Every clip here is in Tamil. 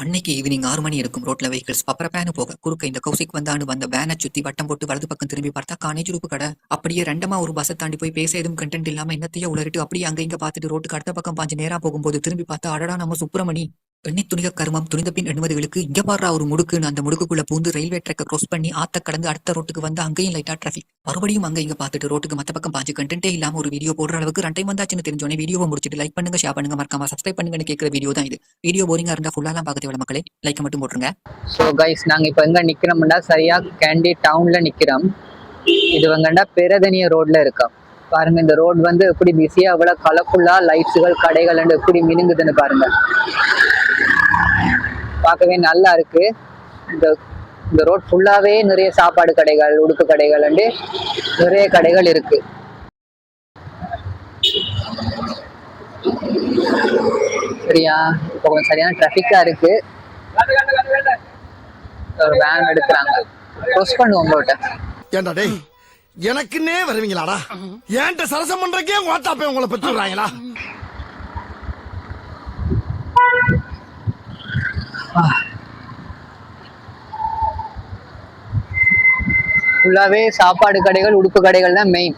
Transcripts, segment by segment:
அன்னைக்கு ஈவினிங் 6 மணி இருக்கும். ரோட்ல வெஹிக்கிள்ஸ் பப்பரப்பேன்னு போக குறுக்க இந்த கௌசிக் வந்தான்னு வந்த வேனை சுத்தி வட்டம் போட்டு வலது பக்கம் திரும்பி பார்த்தா காணேஜ் ரூப்பு கடை. அப்படியே ரெண்டமா ஒரு பஸ்ஸை தாண்டி போய் பேச எதுவும் கண்டென்ட் இல்லாம என்னத்தையோ உளறிட்டு அப்படியே அங்க இங்க பார்த்துட்டு ரோட்டுக்கு அடுத்த பக்கம் பாஞ்சு நேரா போகும்போது திரும்பி பார்த்தா அடடா நம்ம சுப்பிரமணி. எண்ணி துணிக கருமம் துணிந்த பின் எண்ணுவதுகளுக்கு இங்க பாடுறா ஒரு முடுக்குன்னு அந்த முடுக்குள்ள பூந்து ரயில்வே ட்ராக்கை க்ராஸ் பண்ணி ஆத்த கடந்து அடுத்த ரோட்டுக்கு வந்து அங்கேயும் லைட்டா டிராஃபிக். மறுபடியும் அங்க இங்க பார்த்துட்டு ரோட்டுக்கு மத்த பக்கம் பாஞ்சு கண்டென்ட்டே இல்லாம ஒரு வீடியோ போடுற அளவுக்கு ரெண்டை வந்தாச்சுன்னு தெரிஞ்சோன்னே வீடியோவை முடிச்சுட்டு லைக் பண்ணுங்க, ஷேர் பண்ணுங்க, மறக்காம சப்ஸ்கிரைப் பண்ணுங்கன்னு கேட்கிற வீடியோ தான் இது. வீடியோ போரிங்கா இருந்தா ஃபுல்லாலாம் பார்க்க தேவையில்ல மக்களே, லைக் மட்டும் போட்டுருங்க. ஸோ கைஸ், நாங்கள் இப்போ எங்கே நிற்கிறோம்னா சரியாக கேண்டி டவுனில் நிற்கிறோம். இது வந்துண்டா பெரதனிய ரோட்ல இருக்கோம். பாருங்க, இந்த ரோடு வந்து எப்படி பிஸியாக அவ்வளோ கலர்ஃபுல்லாக லைட்ஸுகள் கடைகள் எப்படி மினுங்குதுன்னு பாருங்க. பார்க்கவே நல்லா இருக்கு. இந்த இந்த ரோட் ஃபுல்லாகவே நிறைய சாப்பாடு கடைகள், உடுப்பு கடைகள் நிறைய கடைகள் இருக்கு. சரியா, இப்போ கொஞ்சம் சரியான டிராஃபிக்காக இருக்கு. ஒரு வேன் எடுக்கிறாங்க. க்ளோஸ் பண்ணுவோம் உங்கள்கிட்ட. ஏண்டா டேய், எனக்குன்னே வருவீங்களாடா? ஏன்ட்ட சரசம் பண்றக்கே வாட்டாப்பே உங்களை பெற்று விடுறாங்களா? ஃபுல்லாவே சாப்பாடு கடைகள், உடுப்பு கடைகள் தான் மெயின்.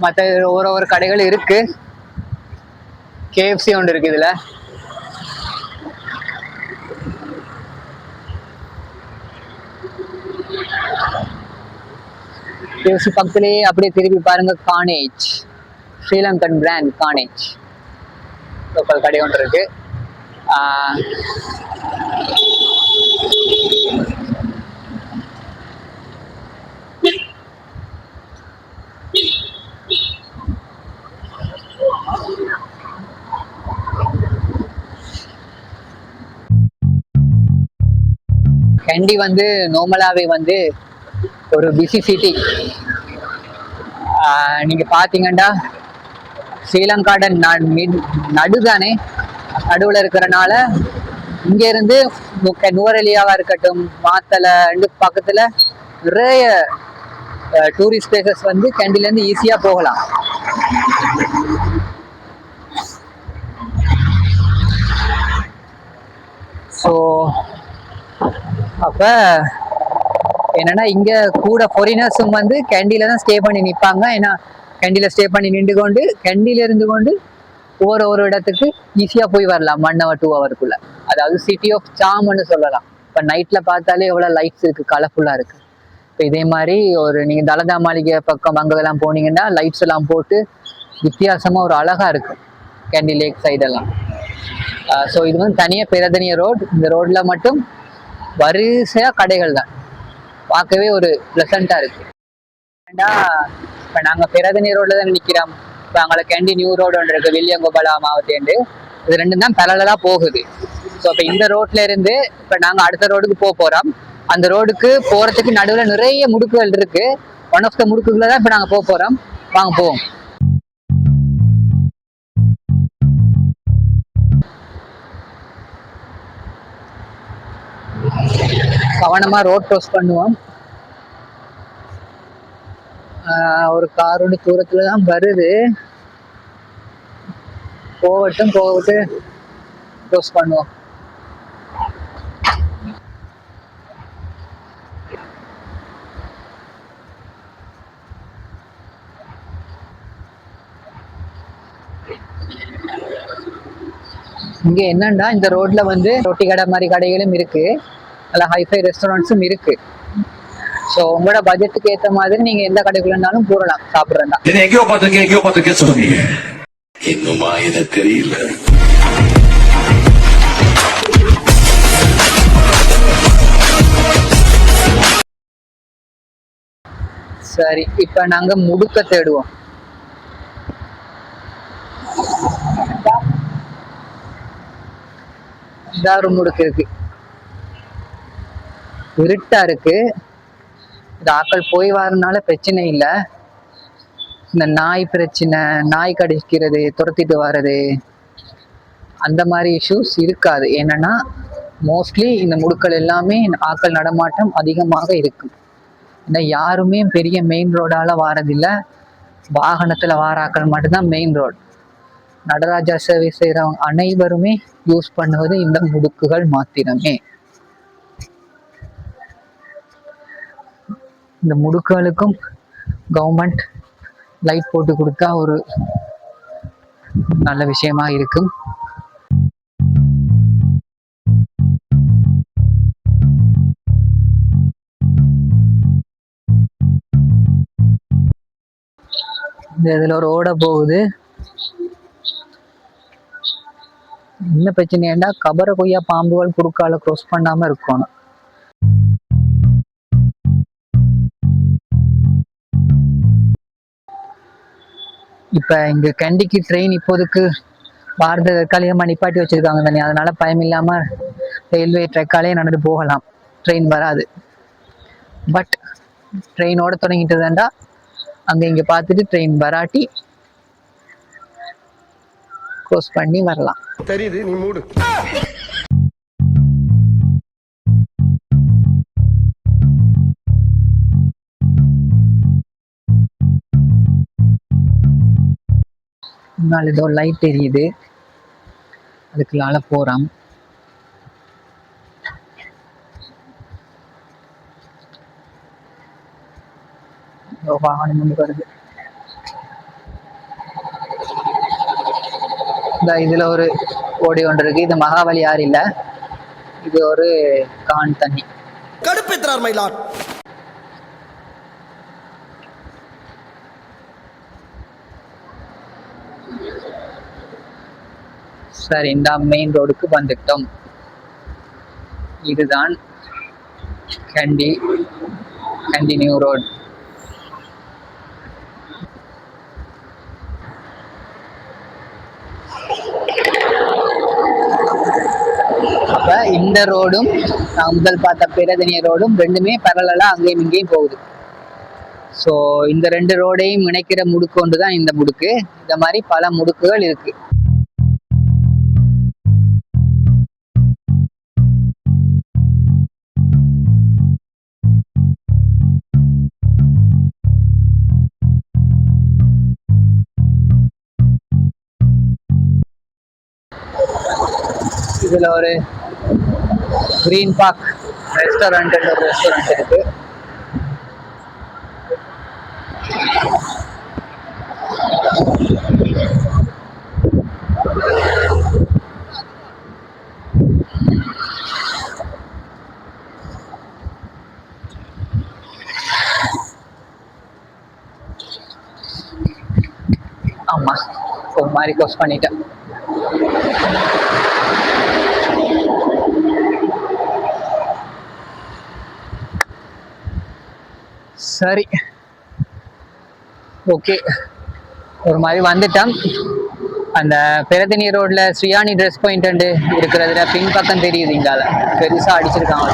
மற்ற ஒரு கடைகள் இருக்கு. KFC ஒன்று இருக்கு இதுல. KFC பக்கத்திலேயே அப்படியே திருப்பி பாருங்க, கானேஜ், ஸ்ரீலங்கன் பிராண்ட் கானேஜ் லோக்கல் கடை ஒன்று இருக்கு. கேண்டி வந்து நார்மலாவே வந்து ஒரு பிஸி சிட்டி. நீங்க பாத்தீங்கன்னா ஸ்ரீலங்காட நடுதானே, நடுவுல இருக்கிறனால இங்க இருந்து நுவரெலியாவா இருக்கட்டும், மாத்தலை பக்கத்துல நிறைய டூரிஸ்ட் பிளேசஸ் வந்து கேண்டில இருந்து ஈஸியா போகலாம். ஸோ அப்ப என்னன்னா இங்க கூட ஃபாரினர்ஸும் வந்து கேண்டில தான் ஸ்டே பண்ணி நிற்பாங்க. ஏன்னா கேண்டில ஸ்டே பண்ணி நின்று கொண்டு கேண்டில இருந்து கொண்டு ஒரு இடத்துக்கு ஈஸியா போய் வரலாம் 1 hour 2 hourக்குள்ள. அதாவது சிட்டி ஆஃப் சாம்னு சொல்லலாம். இப்ப நைட்ல பார்த்தாலே எவ்வளவு லைட்ஸ் இருக்கு, கலர்ஃபுல்லா இருக்கு. இப்போ இதே மாதிரி ஒரு நீங்க தலதா மாளிகை பக்கம் அங்கெல்லாம் போனீங்கன்னா லைட்ஸ் எல்லாம் போட்டு வித்தியாசமா ஒரு அழகா இருக்கு கேண்டி லேக் சைடெல்லாம். ஸோ இது வந்து தனியா பெரதனிய ரோடு. இந்த ரோட்ல மட்டும் வரிசையா கடைகள் தான், பார்க்கவே ஒரு பிளசண்டா இருக்கு. இப்ப நாங்க பெரதனி ரோட்ல தான் நிக்கிறோம். இப்ப அங்கே கேண்டி நியூ ரோடு ஒன்று இருக்கு, வில்லியங்கோபாலா மாவட்டேண்டு. இது ரெண்டும் தான் பேரலா போகுது. ஸோ இப்ப இந்த ரோட்ல இருந்து இப்ப நாங்க அடுத்த ரோடுக்கு போறோம். அந்த ரோடுக்கு போறதுக்கு நடுவுல நிறைய முடுக்குகள் இருக்கு. ஒன் ஆஃப் த முடுக்குகளை தான் இப்ப நாங்க போறோம். வாங்க போவோம். கவனமா ரோட் க்ராஸ் பண்ணுவோம். ஒரு காரோட தூரத்துல தான் வருது. போகட்டும் க்ராஸ் பண்ணுவோம். இங்க என்னன்னா இந்த ரோட்ல வந்து ரொட்டி கடை மாதிரி கடைகளும் இருக்கு, நல்ல ஹைஃபை ரெஸ்டாரண்ட்ஸும் இருக்கு. ஸோ உங்களோட பட்ஜெட்டுக்கு ஏற்ற மாதிரி நீங்க எந்த கடைக்குள்ளனாலும் போடலாம் சாப்பிட்றதா. எங்கேயோ பார்த்துருக்கேன் சொல்லுங்க. இன்னுமா இது தெரியல. சரி, இப்ப நாங்க முடுக்க தேடுவோம். ஒரு முடுக்கு இருக்கு, இருட்டா இருக்கு. இந்த ஆக்கள் போய் வரனால பிரச்சனை இல்லை. இந்த நாய் பிரச்சனை, நாய் கடிக்கிறது, துரத்திட்டு வர்றது, அந்த மாதிரி இஷ்யூஸ் இருக்காது. என்னன்னா மோஸ்ட்லி இந்த முடுக்கள் எல்லாமே ஆக்கள் நடமாட்டம் அதிகமாக இருக்கும். ஏன்னா யாருமே பெரிய மெயின் ரோடால வாரதில்லை, வாகனத்துல வார ஆக்கள் மட்டும்தான் மெயின் ரோடு. நடராஜா சர்வீஸ் செய்கிறவங்க அனைவருமே யூஸ் பண்ணுவது இந்த முடுக்குகள் மாத்திரமே. இந்த முடுக்குகளுக்கும் கவர்மெண்ட் லைட் போட்டு கொடுத்தா ஒரு நல்ல விஷயமா இருக்கும். இந்த இதுல ஒரு ஓட போகுது. என்ன பிரச்சனையா கபர கொய்யா பாம்புகள் குறுக்கால க்ரோஸ் பண்ணாம இருக்கணும். இப்ப இங்க கண்டிக்கு ட்ரெயின் இப்போதைக்கு பாரத தற்காலிகமா நிப்பாட்டி வச்சிருக்காங்க தானே, அதனால பயம் இல்லாம ரயில்வே ட்ரெக்காலே நடந்து போகலாம், ட்ரெயின் வராது. பட் ட்ரெயினோட தொடங்கிட்டதாண்டா அங்க இங்க பார்த்துட்டு ட்ரெயின் வராட்டி க்ளோஸ் பண்ணி வரலாம். தெரியுது, நீ மூடு. முன்னாள் ஏதோ லைட் தெரியுது, அதுக்குள்ளால போறான். வாகனம் வந்து வருது. இதுல ஒரு ஓடி ஒன்று இருக்கு. இது மகாபலி ஆறு இல்ல, இது ஒரு கான் தண்ணி. கடுப்பேத்துறார் மயிலாட். சரி, இந்த மெயின் ரோடுக்கு வந்துட்டோம். இதுதான் கண்டி நியூ ரோடு. அப்ப இந்த ரோடும் நான் முதல் பார்த்த பேரதனிய ரோடும் ரெண்டுமே பரலலா அங்கேயும் இங்கேயும் போகுது. ஸோ இந்த ரெண்டு ரோடையும் இணைக்கிற முடுக்கு ஒன்று தான் இந்த முடுக்கு. இந்த மாதிரி பல முடுக்குகள் இருக்கு. இதுல ஒரு கிரீன் பார்க் ரெஸ்டாரண்ட் இருக்கு. ஆமா, ஒரு மாதிரி க்ளோஸ் பண்ணிட்டேன். சரி, ஓகே, ஒரு மாதிரி வந்துட்டோம். அந்த பெரதனி ரோட்ல ஸ்ரீயானி ட்ரெஸ் பாயிண்ட் இருக்கிறதுல பின்பக்கம் தெரியுது, இங்கால பெருசா அடிச்சிருக்காங்க.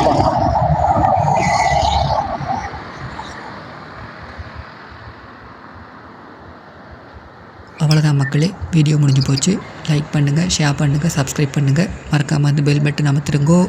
அவ்வளோதான் மக்களே, வீடியோ முடிஞ்சு போச்சு. லைக் பண்ணுங்கள், ஷேர் பண்ணுங்கள், சப்ஸ்கிரைப் பண்ணுங்கள், மறக்காமல் அந்த பெல் பட்டன் அமர்த்திருங்கோ.